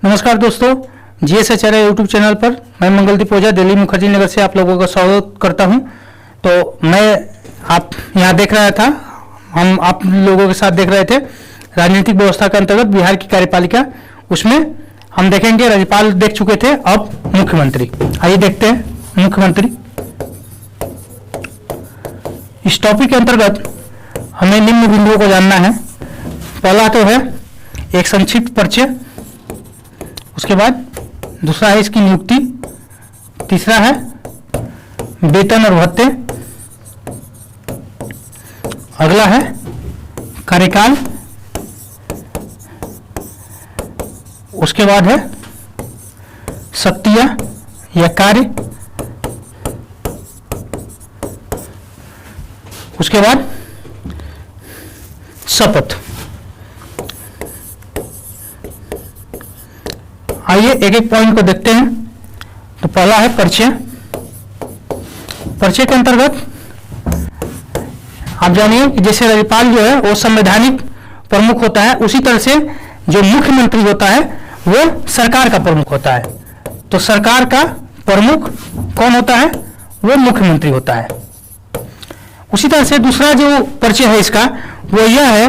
नमस्कार दोस्तों, GSHRI YouTube channel पर मैं मंगलदीप ओझा दिल्ली मुखर्जी नगर से आप लोगों का स्वागत करता हूं। तो मैं आप यहां देख रहा था, हम आप लोगों के साथ देख रहे थे राजनीतिक व्यवस्था के अंतर्गत बिहार की कार्यपालिका। उसमें हम देखेंगे, राज्यपाल देख चुके थे, अब मुख्यमंत्री। आइए देखते हैं मुख्यमंत्री। इस टॉपिक के अंतर्गत हमें निम्न बिंदुओं को जानना है। पहला तो है एक संक्षिप्त परिचय, उसके बाद दूसरा है इसकी नियुक्ति, तीसरा है वेतन और भत्ते, अगला है कार्यकाल, उसके बाद है शक्तियां या कार्य, उसके बाद शपथ। आइए एक एक पॉइंट को देखते हैं। तो पहला है परिचय। परिचय के अंतर्गत आप जानिए कि जैसे राज्यपाल जो है वो संवैधानिक प्रमुख होता है, उसी तरह से जो मुख्यमंत्री होता है वो सरकार का प्रमुख होता है। तो सरकार का प्रमुख कौन होता है? वो मुख्यमंत्री होता है। उसी तरह से दूसरा जो परिचय है इसका वो यह है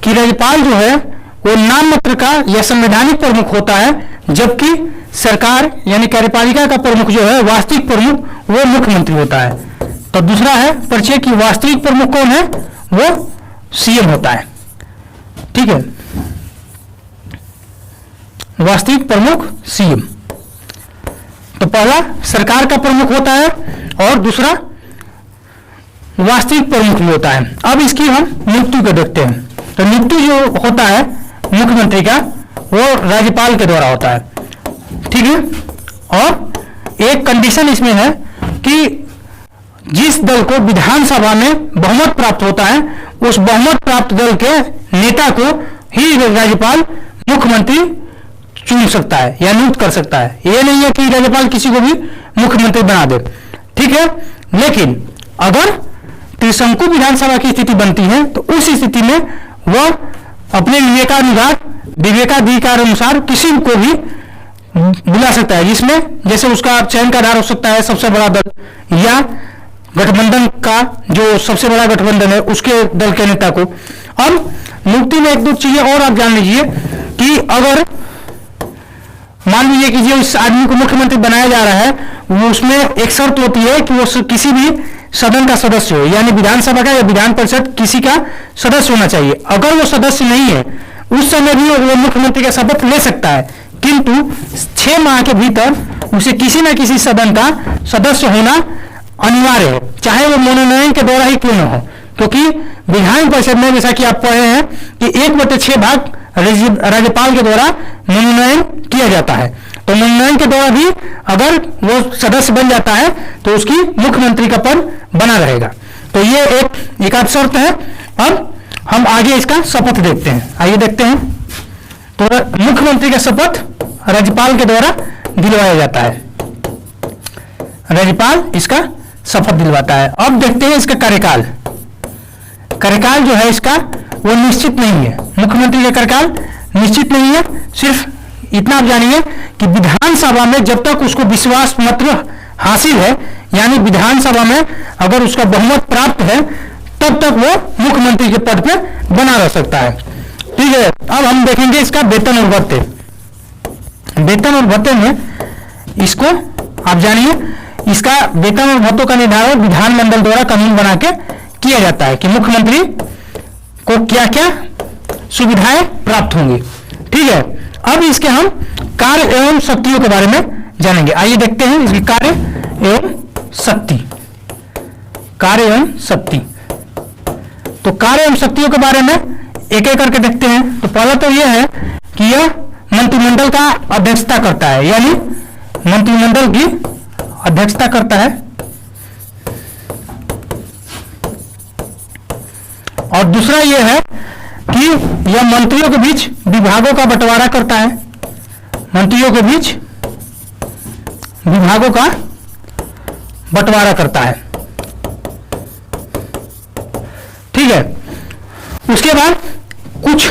कि राज्यपाल जो है वो नाम मात्र का या संवैधानिक प्रमुख होता है, जबकि सरकार यानी कार्यपालिका का प्रमुख जो है, वास्तविक प्रमुख, वो मुख्यमंत्री होता है। तो दूसरा है परिचय कि वास्तविक प्रमुख कौन है? वो सीएम होता है। ठीक है, वास्तविक प्रमुख सीएम। तो पहला सरकार का प्रमुख होता है और दूसरा वास्तविक प्रमुख भी होता है। अब इसकी हम नियुक्ति को देखते हैं। तो नियुक्ति जो होता है मुख्यमंत्री का, वो राज्यपाल के द्वारा होता है। ठीक है, और एक कंडीशन इसमें है कि जिस दल को विधानसभा में बहुमत प्राप्त होता है, उस बहुमत प्राप्त दल के नेता को ही राज्यपाल मुख्यमंत्री चुन सकता है या नियुक्त कर सकता है। यह नहीं है कि राज्यपाल किसी को भी मुख्यमंत्री बना दे। ठीक है, लेकिन अगर त्रिशंकु विधानसभा की स्थिति बनती है तो उस स्थिति में वह अपने विवेकाधिकार अनुसार किसी को भी बुला सकता है, जिसमें जैसे उसका चयन का आधार हो सकता है सबसे बड़ा दल या गठबंधन का जो सबसे बड़ा गठबंधन है उसके दल के नेता को। अब नियुक्ति में एक दो चीजें और आप जान लीजिए कि अगर मान लीजिए कि जो इस आदमी को मुख्यमंत्री बनाया जा रहा है, वो उसमें एक शर्त होती है कि वो किसी भी सदन का सदस्य हो, यानी विधानसभा का या विधान परिषद किसी का सदस्य होना चाहिए। अगर वो सदस्य नहीं है उस समय भी वो मुख्यमंत्री का शपथ ले सकता है, किंतु 6 माह के भीतर उसे किसी न किसी सदन का सदस्य होना अनिवार्य है, चाहे वो मनोनयन के द्वारा ही क्यों न हो। क्योंकि विधान परिषद में जैसा कि आप पढ़े हैं कि 1/6 भाग राज्यपाल के द्वारा मनोनयन किया जाता है। तो मनोनयन के द्वारा भी अगर वो सदस्य बन जाता है तो उसकी मुख्यमंत्री का पद बना रहेगा। तो ये एक आध शर्त है। अब हम आगे इसका शपथ देखते हैं। आइए देखते हैं। तो मुख्यमंत्री का शपथ राज्यपाल के द्वारा दिलवाया जाता है। राज्यपाल इसका शपथ दिलवाता है। अब देखते हैं इसका कार्यकाल। कार्यकाल जो है इसका वो निश्चित नहीं है। मुख्यमंत्री का कार्यकाल निश्चित नहीं है। सिर्फ इतना आप जानिए कि विधानसभा में जब तक उसको विश्वास मत हासिल है, यानी विधानसभा में अगर उसका बहुमत प्राप्त है, तब तक वो मुख्यमंत्री के पद पे बना रह सकता है। ठीक है, अब हम देखेंगे इसका वेतन और भत्ते। वेतन और भत्ते में इसको आप जानिए, इसका वेतन और भत्तों का निर्धारण विधानमंडल द्वारा कानून बना के किया जाता है कि मुख्यमंत्री को क्या क्या सुविधाएं प्राप्त होंगी। ठीक है, अब इसके हम कार्य एवं शक्तियों के बारे में जानेंगे। आइए देखते हैं इसकी कार्य एवं शक्ति। कार्य एवं शक्ति, तो कार्य एवं शक्तियों के बारे में एक एक करके देखते हैं। तो पहला तो यह है कि यह मंत्रिमंडल का अध्यक्षता करता है, यानी मंत्रिमंडल की अध्यक्षता करता है। और दूसरा यह है कि यह मंत्रियों के बीच विभागों का बंटवारा करता है। मंत्रियों के बीच विभागों का बंटवारा करता है। ठीक है, उसके बाद कुछ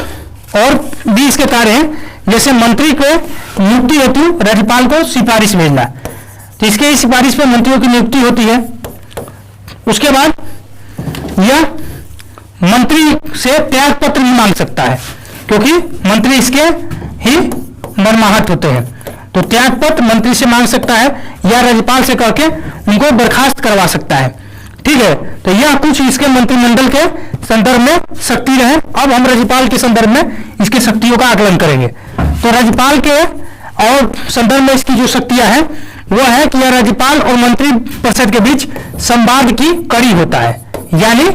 और भी इसके कार्य हैं, जैसे मंत्री को नियुक्ति हेतु राज्यपाल को सिफारिश भेजना, तो इसके सिफारिश पर मंत्रियों की नियुक्ति होती है। उसके बाद यह मंत्री से त्याग पत्र भी मांग सकता है, क्योंकि मंत्री इसके ही मर्माहत होते हैं। तो त्याग पत्र मंत्री से मांग सकता है या राज्यपाल से करके उनको बर्खास्त करवा सकता है। ठीक है, तो यह कुछ इसके मंत्रिमंडल के संदर्भ में शक्ति रहे। अब हम राज्यपाल के संदर्भ में इसकी शक्तियों का आकलन करेंगे। तो राज्यपाल के और संदर्भ में इसकी जो शक्तियां हैं वो है कि यह राज्यपाल और मंत्री परिषद के बीच संवाद की कड़ी होता है, यानी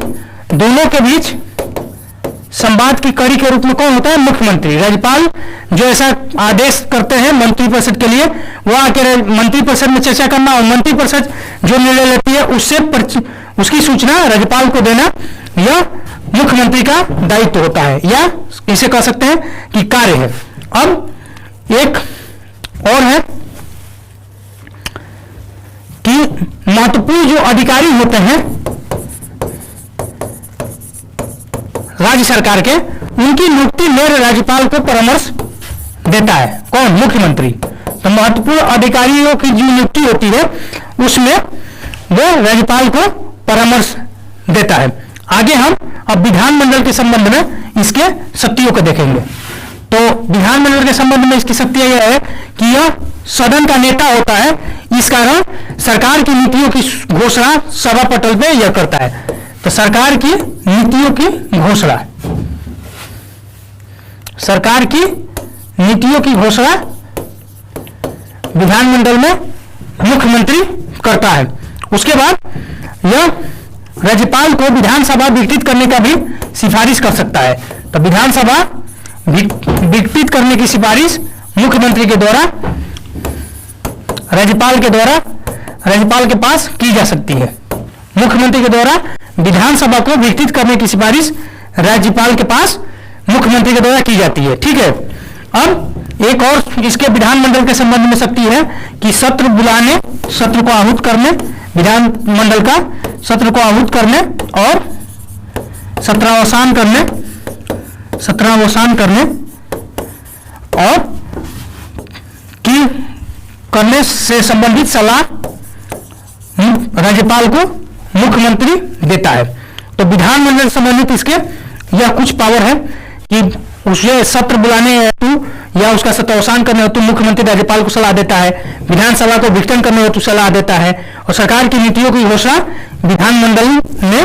दोनों के बीच संवाद की कड़ी के रूप में कौन होता है? मुख्यमंत्री। राज्यपाल जो ऐसा आदेश करते हैं मंत्री परिषद के लिए, वो आके मंत्री परिषद में चर्चा करना और मंत्री परिषद जो निर्णय लेती है उसकी सूचना राज्यपाल को देना, यह मुख्यमंत्री का दायित्व होता है, या इसे कह सकते हैं कि कार्य है। अब एक और है कि महत्वपूर्ण जो अधिकारी होते हैं राज्य सरकार के, उनकी नियुक्ति में राज्यपाल को परामर्श देता है। कौन? मुख्यमंत्री। तो महत्वपूर्ण अधिकारियों की जो नियुक्ति होती है उसमें वो राज्यपाल को परामर्श देता है। आगे हम अब विधानमंडल के संबंध में इसके शक्तियों को देखेंगे। तो विधानमंडल के संबंध में इसकी शक्तियां यह है कि यह सदन का नेता होता है, इस कारण सरकार की नीतियों की घोषणा सभा पटल पे यह करता है। तो सरकार की नीतियों की घोषणा, सरकार की नीतियों की घोषणा विधानमंडल में मुख्यमंत्री करता है। उसके बाद यह राज्यपाल को विधानसभा विघटित करने का भी सिफारिश कर सकता है। तो विधानसभा विघटित करने की सिफारिश मुख्यमंत्री के द्वारा राज्यपाल के पास की जा सकती है। मुख्यमंत्री के द्वारा विधानसभा को विघटित करने की सिफारिश राज्यपाल के पास मुख्यमंत्री के द्वारा की जाती है। ठीक है, अब एक और इसके विधानमंडल के संबंध में शक्ति है कि सत्र बुलाने, सत्र को आहूत करने, विधानमंडल का सत्र को आहूत करने और सत्रावसान करने और की करने से संबंधित सलाह राज्यपाल को मुख्यमंत्री देता है। तो विधानमंडल से संबंधित इसके यह कुछ पावर है कि उसे सत्र बुलाने हेतु या उसका सत्रावसान करने हेतु मुख्यमंत्री राज्यपाल को सलाह देता है, विधानसभा को विघटन करने हेतु सलाह देता है, और सरकार की नीतियों की घोषणा विधानमंडल में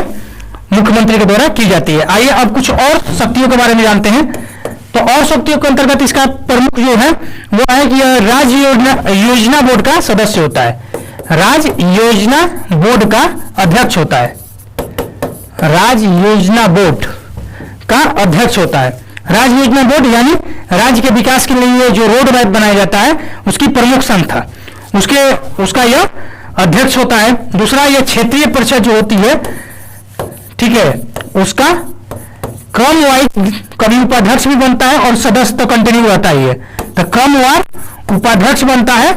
मुख्यमंत्री के द्वारा की जाती है। आइए अब कुछ और शक्तियों के बारे में जानते हैं। तो और शक्तियों के अंतर्गत इसका प्रमुख जो है वो है कि यह राज्य योजना बोर्ड का सदस्य होता है। राज्य योजना बोर्ड का अध्यक्ष होता है। राज्य योजना बोर्ड का अध्यक्ष होता है। राज्य योजना बोर्ड यानी राज्य के विकास के लिए जो रोड मैप बनाया जाता है उसकी प्रमुख संस्था, उसका यह अध्यक्ष होता है। दूसरा, यह क्षेत्रीय परिषद जो होती है, ठीक है, उसका क्रमवार कभी उपाध्यक्ष भी बनता है और सदस्य तो कंटिन्यू रहता ही है। तो क्रमवार उपाध्यक्ष बनता है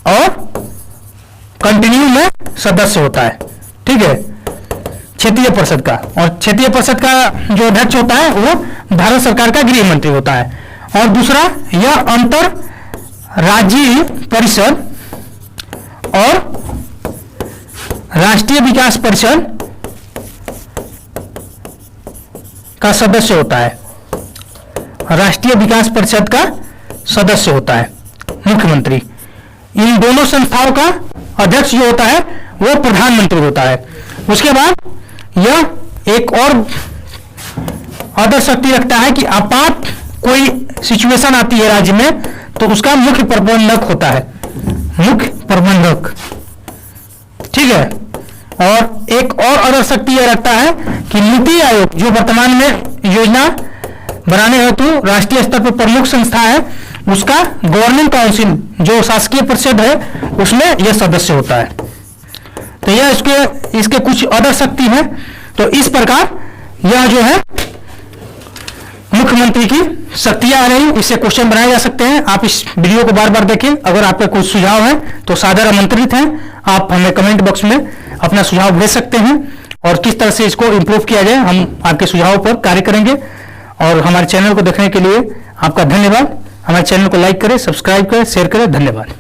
और कंटिन्यू में सदस्य होता है। ठीक है, क्षेत्रीय परिषद का, और क्षेत्रीय परिषद का जो अध्यक्ष होता है वो भारत सरकार का गृह मंत्री होता है। और दूसरा, यह अंतर राज्यीय परिषद और राष्ट्रीय विकास परिषद का सदस्य होता है। राष्ट्रीय विकास परिषद का सदस्य होता है मुख्यमंत्री। इन दोनों संस्थाओं का अध्यक्ष जो होता है वो प्रधानमंत्री होता है। उसके बाद यह एक और अदर शक्ति रखता है कि आपात कोई सिचुएशन आती है राज्य में तो उसका मुख्य प्रबंधक होता है, मुख्य प्रबंधक। ठीक है, और एक और अदर शक्ति यह रखता है कि नीति आयोग जो वर्तमान में योजना बनाने हेतु राष्ट्रीय स्तर पर प्रमुख संस्था है, उसका गवर्निंग काउंसिल जो शासकीय परिषद है उसमें यह सदस्य होता है। तो यह इसके कुछ अदर शक्ति है। तो इस प्रकार यह जो है मुख्यमंत्री की शक्तियां आ रही, इससे क्वेश्चन बनाए जा सकते हैं। आप इस वीडियो को बार बार देखें। अगर आपके कुछ सुझाव है तो सादर आमंत्रित हैं, आप हमें कमेंट बॉक्स में अपना सुझाव भेज सकते हैं और किस तरह से इसको इम्प्रूव किया जाए हम आपके सुझावों पर कार्य करेंगे। और हमारे चैनल को देखने के लिए आपका धन्यवाद। हमारे चैनल को लाइक करें, सब्सक्राइब करें, शेयर करें। धन्यवाद।